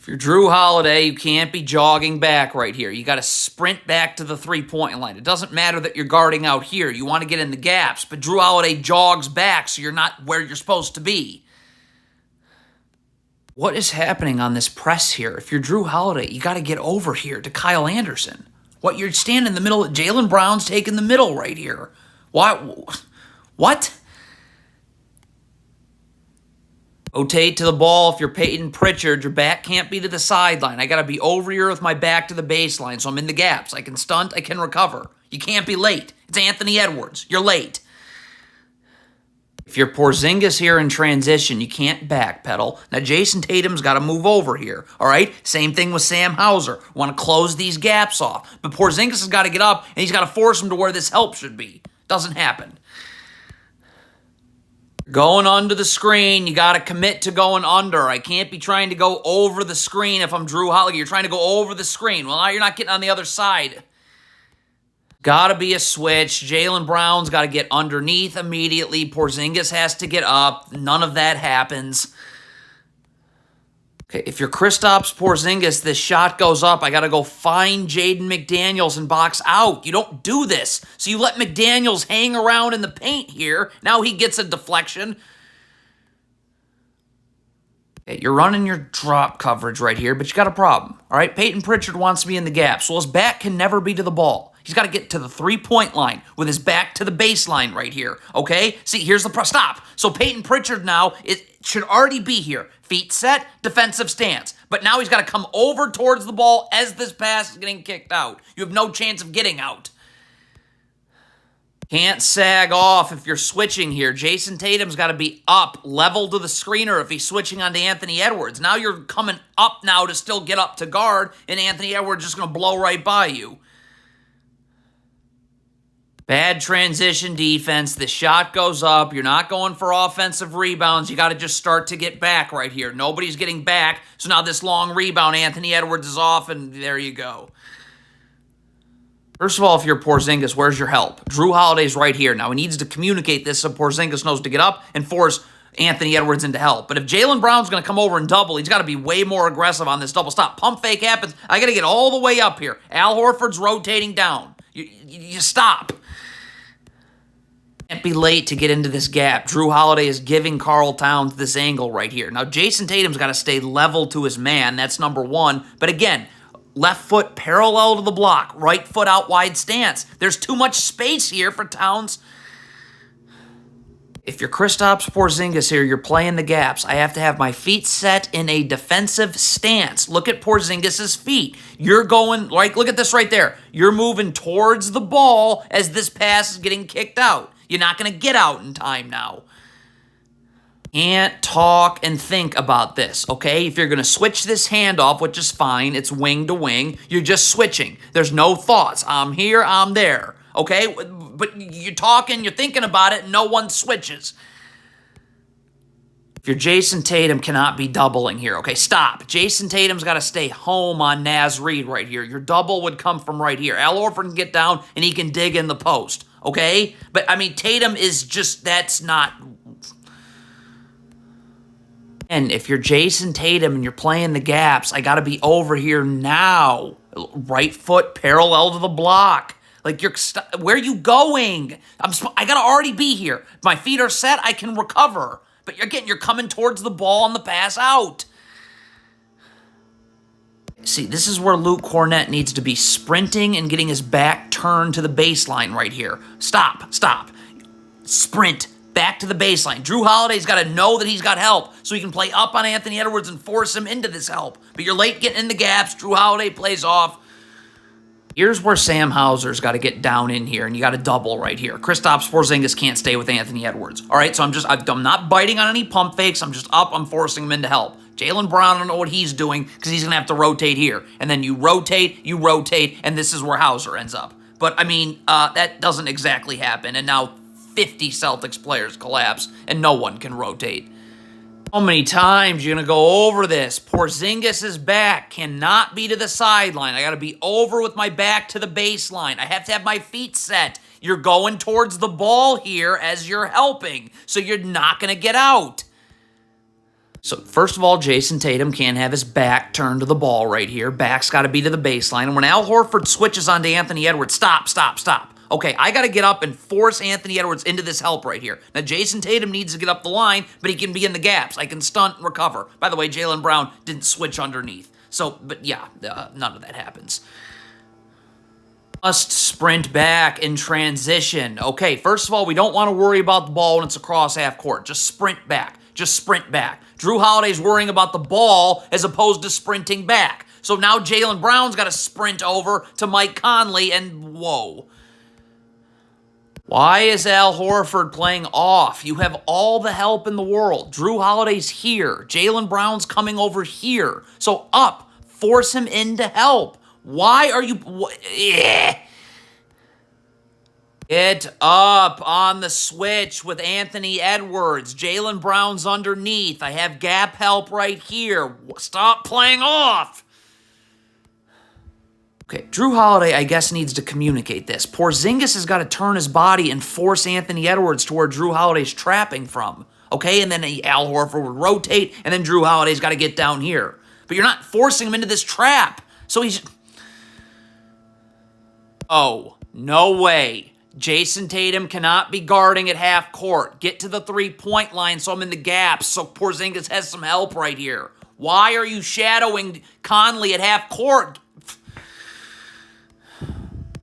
If you're Drew Holiday, you can't be jogging back right here. You got to sprint back to the three-point line. It doesn't matter that you're guarding out here. You want to get in the gaps, but Drew Holiday jogs back, so you're not where you're supposed to be. What is happening on this press here? If you're Drew Holiday, you got to get over here to Kyle Anderson. What, you're standing in the middle? Jaylen Brown's taking the middle right here. What? Rotate to the ball. If you're Peyton Pritchard, your back can't be to the sideline. I got to be over here with my back to the baseline, so I'm in the gaps. I can stunt. I can recover. You can't be late. It's Anthony Edwards. You're late. If you're Porzingis here in transition, you can't backpedal. Now, Jason Tatum's got to move over here, all right? Same thing with Sam Hauser. Want to close these gaps off. But Porzingis has got to get up, and he's got to force him to where this help should be. Doesn't happen. Going under the screen, you got to commit to going under. I can't be trying to go over the screen if I'm Drew Holiday. You're trying to go over the screen. Well, now you're not getting on the other side. Got to be a switch. Jaylen Brown's got to get underneath immediately. Porzingis has to get up. None of that happens. Okay, if you're Kristaps Porzingis, this shot goes up. I got to go find Jaden McDaniels and box out. You don't do this. So you let McDaniels hang around in the paint here. Now he gets a deflection. Okay, you're running your drop coverage right here, but you got a problem. All right, Peyton Pritchard wants to be in the gap, so his back can never be to the ball. He's got to get to the three-point line with his back to the baseline right here, okay? See, here's the stop. So Peyton Pritchard now, it should already be here. Feet set, defensive stance. But now he's got to come over towards the ball as this pass is getting kicked out. You have no chance of getting out. Can't sag off if you're switching here. Jason Tatum's got to be up, level to the screener if he's switching onto Anthony Edwards. Now you're coming up now to still get up to guard, and Anthony Edwards is just going to blow right by you. Bad transition defense. The shot goes up. You're not going for offensive rebounds. You got to just start to get back right here. Nobody's getting back. So now this long rebound, Anthony Edwards is off, and there you go. First of all, if you're Porzingis, where's your help? Drew Holiday's right here. Now, he needs to communicate this so Porzingis knows to get up and force Anthony Edwards into help. But if Jaylen Brown's going to come over and double, he's got to be way more aggressive on this double stop. Pump fake happens. I got to get all the way up here. Al Horford's rotating down. You stop. Can't be late to get into this gap. Drew Holiday is giving Karl Towns this angle right here. Now, Jason Tatum's got to stay level to his man. That's number one. But again, left foot parallel to the block. Right foot out wide stance. There's too much space here for Towns. If you're Kristaps Porzingis here, you're playing the gaps. I have to have my feet set in a defensive stance. Look at Porzingis' feet. You're going, like, look at this right there. You're moving towards the ball as this pass is getting kicked out. You're not going to get out in time now. Can't talk and think about this, okay? If you're going to switch this handoff, which is fine, it's wing to wing, you're just switching. There's no thoughts. I'm here, I'm there, okay? But you're talking, you're thinking about it, and no one switches. If you're Jason Tatum, cannot be doubling here, okay? Stop. Jason Tatum's got to stay home on Naz Reid right here. Your double would come from right here. Al Horford can get down, and he can dig in the post, okay? But, I mean, Tatum is just, that's not... And if you're Jason Tatum and you're playing the gaps, I got to be over here now. Right foot parallel to the block. Like, where are you going? I got to already be here. If my feet are set, I can recover. But again, you're coming towards the ball on the pass out. See, this is where Luke Cornett needs to be sprinting and getting his back turned to the baseline right here. Stop. Sprint. Back to the baseline. Drew Holiday's got to know that he's got help so he can play up on Anthony Edwards and force him into this help. But you're late getting in the gaps. Drew Holiday plays off. Here's where Sam Hauser's got to get down in here, and you got to double right here. Kristaps Porzingis can't stay with Anthony Edwards. All right, so I'm not biting on any pump fakes. I'm just up. I'm forcing him into help. Jaylen Brown, I don't know what he's doing because he's going to have to rotate here. And then you rotate, and this is where Hauser ends up. But, I mean, that doesn't exactly happen. And now 50 Celtics players collapse, and no one can rotate. How many times you're going to go over this? Porzingis' back cannot be to the sideline. I got to be over with my back to the baseline. I have to have my feet set. You're going towards the ball here as you're helping, so you're not going to get out. So first of all, Jason Tatum can't have his back turned to the ball right here. Back's got to be to the baseline. And when Al Horford switches onto Anthony Edwards, stop. Okay, I got to get up and force Anthony Edwards into this help right here. Now, Jason Tatum needs to get up the line, but he can be in the gaps. I can stunt and recover. By the way, Jaylen Brown didn't switch underneath. So, but yeah, none of that happens. Must sprint back in transition. Okay, first of all, we don't want to worry about the ball when it's across half court. Just sprint back. Drew Holiday's worrying about the ball as opposed to sprinting back. So now Jaylen Brown's got to sprint over to Mike Conley, and whoa. Why is Al Horford playing off? You have all the help in the world. Drew Holiday's here. Jaylen Brown's coming over here. So up. Force him in to help. Why are you... Get up on the switch with Anthony Edwards. Jaylen Brown's underneath. I have gap help right here. Stop playing off. Okay, Drew Holiday, I guess, needs to communicate this. Porzingis has got to turn his body and force Anthony Edwards to where Drew Holiday's trapping from. Okay, and then Al Horford would rotate, and then Drew Holiday's got to get down here. But you're not forcing him into this trap. So he's... Oh, no way. Jason Tatum cannot be guarding at half court. Get to the three-point line so I'm in the gaps so Porzingis has some help right here. Why are you shadowing Conley at half court?